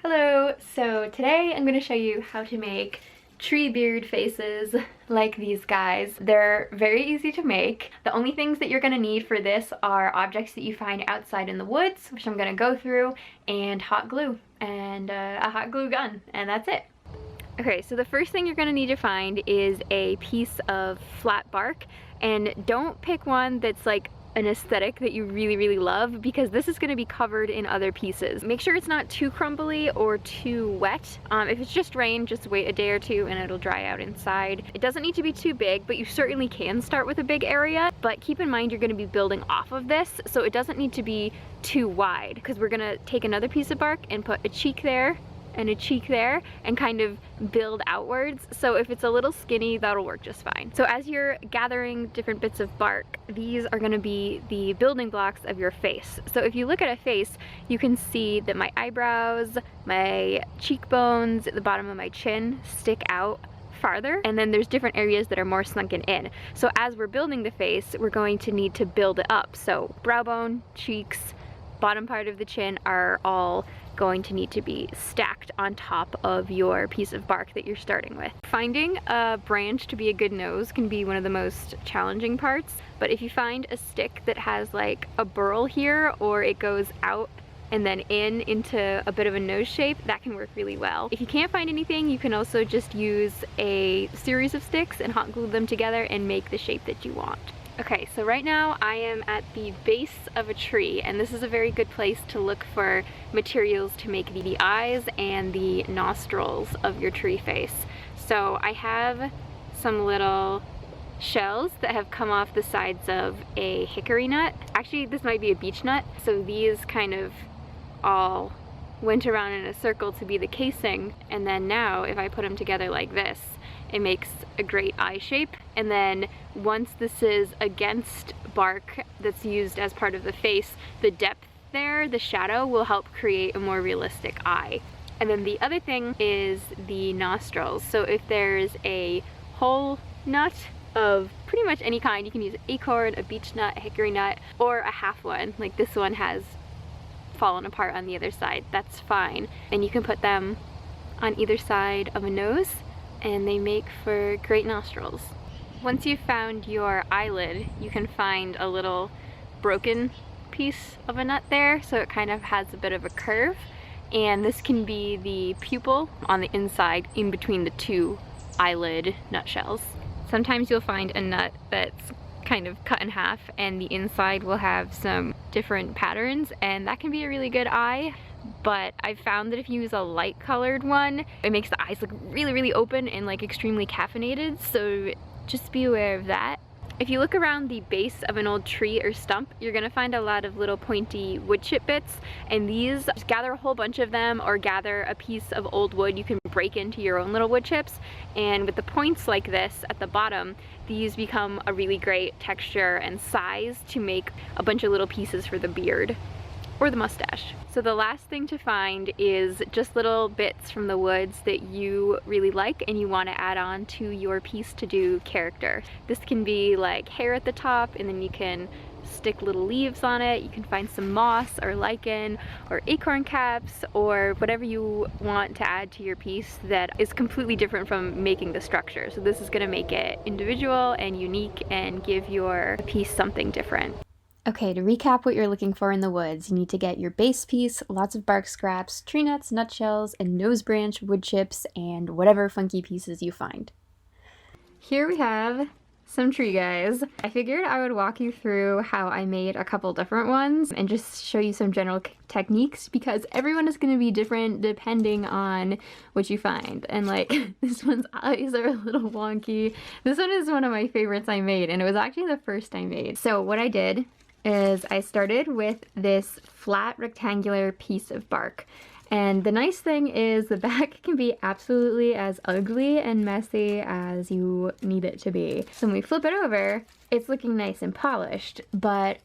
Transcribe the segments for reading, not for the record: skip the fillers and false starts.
Hello! So today I'm going to show you how to make tree beard faces like these guys. They're very easy to make. The only things that you're going to need for this are objects that you find outside in the woods, which I'm going to go through, and hot glue and a hot glue gun, and that's it. Okay, so the first thing you're going to need to find is a piece of flat bark, and don't pick one that's like an aesthetic that you really love, because this is going to be covered in other pieces. Make sure it's not too crumbly or too wet. If it's just rain, just wait a day or two and it'll dry out inside. It doesn't need to be too big, but you certainly can start with a big area. But keep in mind you're going to be building off of this, so it doesn't need to be too wide, because we're going to take another piece of bark and put a cheek there and a cheek there and kind of build outwards. So if it's a little skinny, that'll work just fine. So as you're gathering different bits of bark, these are gonna be the building blocks of your face. So if you look at a face, you can see that my eyebrows, my cheekbones, the bottom of my chin stick out farther, and then there's different areas that are more sunken in. So as we're building the face, we're going to need to build it up. So brow bone, cheeks, bottom part of the chin are all going to need to be stacked on top of your piece of bark that you're starting with. Finding a branch to be a good nose can be one of the most challenging parts, but if you find a stick that has like a burl here, or it goes out and then into a bit of a nose shape, that can work really well. If you can't find anything, you can also just use a series of sticks and hot glue them together and make the shape that you want. Okay, so right now I am at the base of a tree, and this is a very good place to look for materials to make the eyes and the nostrils of your tree face. So I have some little shells that have come off the sides of a hickory nut. Actually, this might be a beech nut. So these kind of all went around in a circle to be the casing, and then now if I put them together like this, it makes a great eye shape. And then once this is against bark that's used as part of the face, the depth there, the shadow, will help create a more realistic eye. And then the other thing is the nostrils. So if there's a whole nut of pretty much any kind, you can use an acorn, a beech nut, a hickory nut, or a half one, like this one has fallen apart on the other side, that's fine. And you can put them on either side of a nose, and they make for great nostrils. Once you've found your eyelid, you can find a little broken piece of a nut there, so it kind of has a bit of a curve, and this can be the pupil on the inside in between the two eyelid nutshells. Sometimes you'll find a nut that's kind of cut in half and the inside will have some different patterns, and that can be a really good eye. But I've found that if you use a light colored one, it makes the eyes look really open and like extremely caffeinated, so just be aware of that. If you look around the base of an old tree or stump, you're gonna find a lot of little pointy wood chip bits, and these, just gather a whole bunch of them or gather a piece of old wood you can break into your own little wood chips, and with the points like this at the bottom, these become a really great texture and size to make a bunch of little pieces for the beard or the mustache. So the last thing to find is just little bits from the woods that you really like and you want to add on to your piece to do character. This can be like hair at the top, and then you can stick little leaves on it. You can find some moss or lichen or acorn caps or whatever you want to add to your piece that is completely different from making the structure. So this is going to make it individual and unique and give your piece something different. Okay, to recap what you're looking for in the woods, you need to get your base piece, lots of bark scraps, tree nuts, nutshells, and nose branch wood chips, and whatever funky pieces you find. Here we have some tree guys. I figured I would walk you through how I made a couple different ones and just show you some general techniques, because everyone is going to be different depending on what you find. And like, this one's eyes are a little wonky. This one is one of my favorites I made, and it was actually the first I made. So what I did is I started with this flat rectangular piece of bark. And the nice thing is the back can be absolutely as ugly and messy as you need it to be. So when we flip it over, it's looking nice and polished, but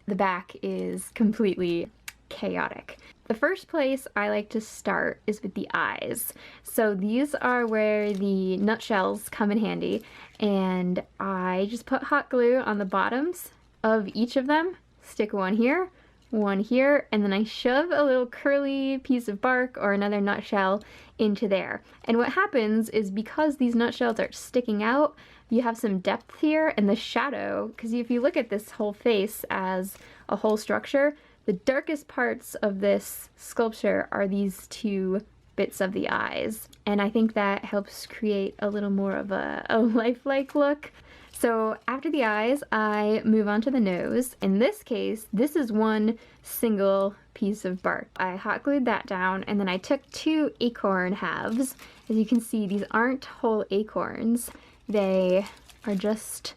the back is completely chaotic. The first place I like to start is with the eyes. So these are where the nutshells come in handy, and I just put hot glue on the bottoms of each of them, stick one here, one here, and then I shove a little curly piece of bark or another nutshell into there. And what happens is, because these nutshells are sticking out, you have some depth here, and the shadow, because if you look at this whole face as a whole structure, the darkest parts of this sculpture are these two bits of the eyes. And I think that helps create a little more of a lifelike look. So after the eyes, I move on to the nose. In this case, this is one single piece of bark. I hot glued that down, and then I took two acorn halves. As you can see, these aren't whole acorns. They are just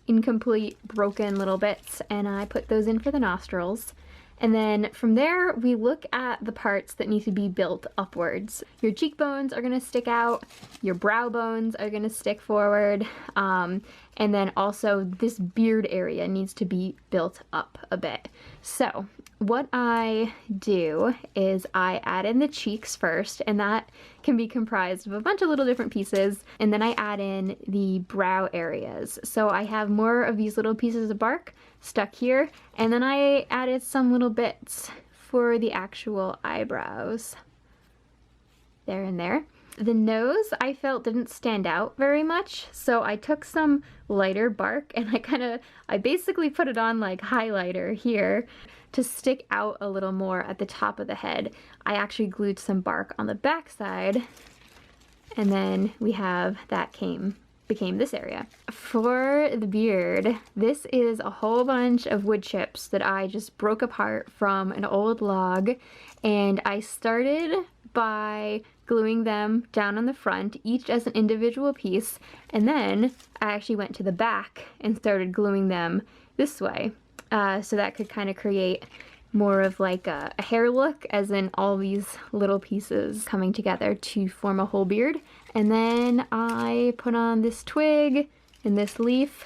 incomplete, broken little bits, and I put those in for the nostrils. And then from there, we look at the parts that need to be built upwards. Your cheekbones are gonna stick out, your brow bones are gonna stick forward, and then also this beard area needs to be built up a bit. So what I do is I add in the cheeks first, and that can be comprised of a bunch of little different pieces, and then I add in the brow areas. So I have more of these little pieces of bark stuck here, and then I added some little bits for the actual eyebrows. There and there. The nose, I felt, didn't stand out very much, so I took some lighter bark and I basically put it on like highlighter here to stick out a little more at the top of the head. I actually glued some bark on the back side, and then we have that became this area. For the beard, this is a whole bunch of wood chips that I just broke apart from an old log, and I started by gluing them down on the front, each as an individual piece, and then I actually went to the back and started gluing them this way, so that could kind of create more of like a hair look, as in all these little pieces coming together to form a whole beard. And then I put on this twig and this leaf,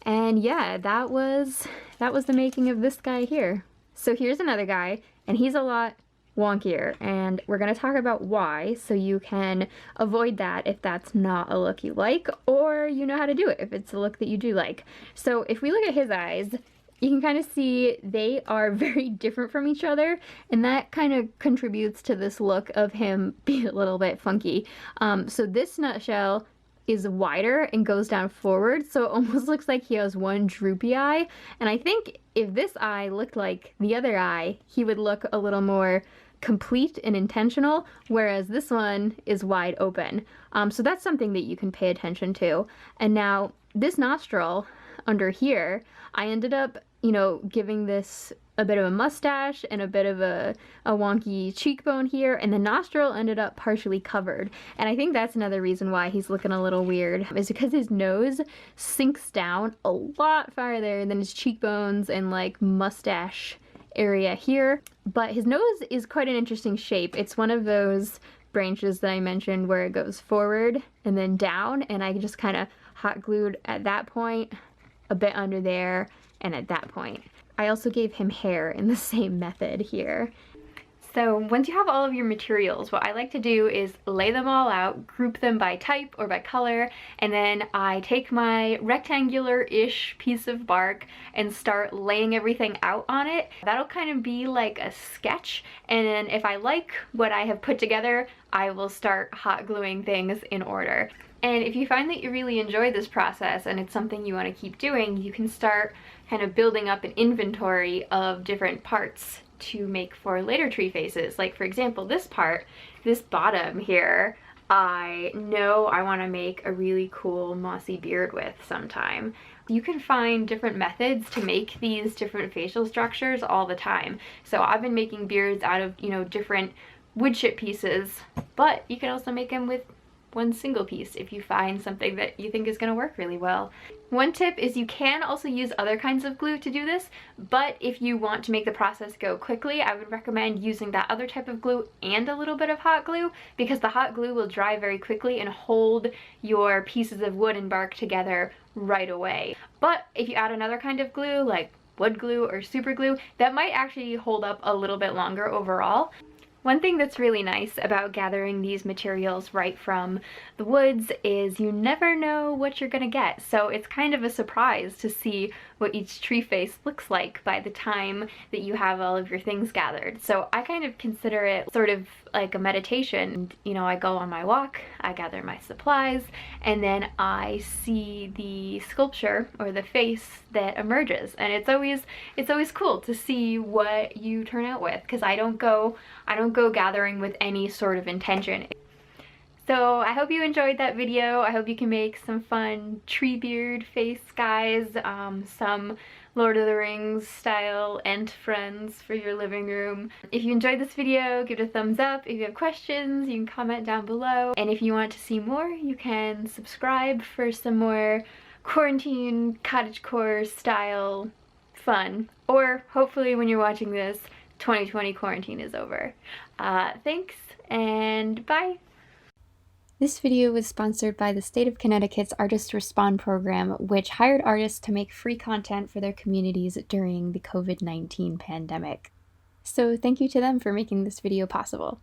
and yeah, that was the making of this guy here. So here's another guy, and he's a lot wonkier, and we're going to talk about why, so you can avoid that if that's not a look you like, or you know how to do it if it's a look that you do like. So if we look at his eyes, you can kind of see they are very different from each other, and that kind of contributes to this look of him being a little bit funky. So this nutshell is wider and goes down forward, so it almost looks like he has one droopy eye. And I think if this eye looked like the other eye, he would look a little more complete and intentional, whereas this one is wide open. So that's something that you can pay attention to. And now this nostril under here, I ended up, you know, giving this a bit of a mustache and a bit of a wonky cheekbone here, and the nostril ended up partially covered. And I think that's another reason why he's looking a little weird, is because his nose sinks down a lot farther than his cheekbones and like mustache area here. But his nose is quite an interesting shape. It's one of those branches that I mentioned where it goes forward and then down, and I just kind of hot glued at that point, a bit under there, and at that point. I also gave him hair in the same method here. So once you have all of your materials, what I like to do is lay them all out, group them by type or by color, and then I take my rectangular-ish piece of bark and start laying everything out on it. That'll kind of be like a sketch, and then if I like what I have put together, I will start hot gluing things in order. And if you find that you really enjoy this process and it's something you want to keep doing, you can start kind of building up an inventory of different parts to make for later tree faces. Like for example, this part, this bottom here, I know I want to make a really cool mossy beard with sometime. You can find different methods to make these different facial structures all the time. So I've been making beards out of, you know, different wood chip pieces, but you can also make them with one single piece if you find something that you think is going to work really well. One tip is you can also use other kinds of glue to do this, but if you want to make the process go quickly, I would recommend using that other type of glue and a little bit of hot glue, because the hot glue will dry very quickly and hold your pieces of wood and bark together right away. But if you add another kind of glue, like wood glue or super glue, that might actually hold up a little bit longer overall. One thing that's really nice about gathering these materials right from the woods is you never know what you're gonna get. So it's kind of a surprise to see what each tree face looks like by the time that you have all of your things gathered. So I kind of consider it sort of like a meditation. You know, I go on my walk, I gather my supplies, and then I see the sculpture or the face that emerges. And it's always cool to see what you turn out with, because I don't go gathering with any sort of intention. So I hope you enjoyed that video. I hope you can make some fun tree beard face guys, some Lord of the Rings style Ent friends for your living room. If you enjoyed this video, give it a thumbs up. If you have questions, you can comment down below. And if you want to see more, you can subscribe for some more quarantine cottagecore style fun. Or hopefully when you're watching this, 2020 quarantine is over. Thanks and bye. This video was sponsored by the State of Connecticut's Artist Respond program, which hired artists to make free content for their communities during the COVID-19 pandemic. So thank you to them for making this video possible.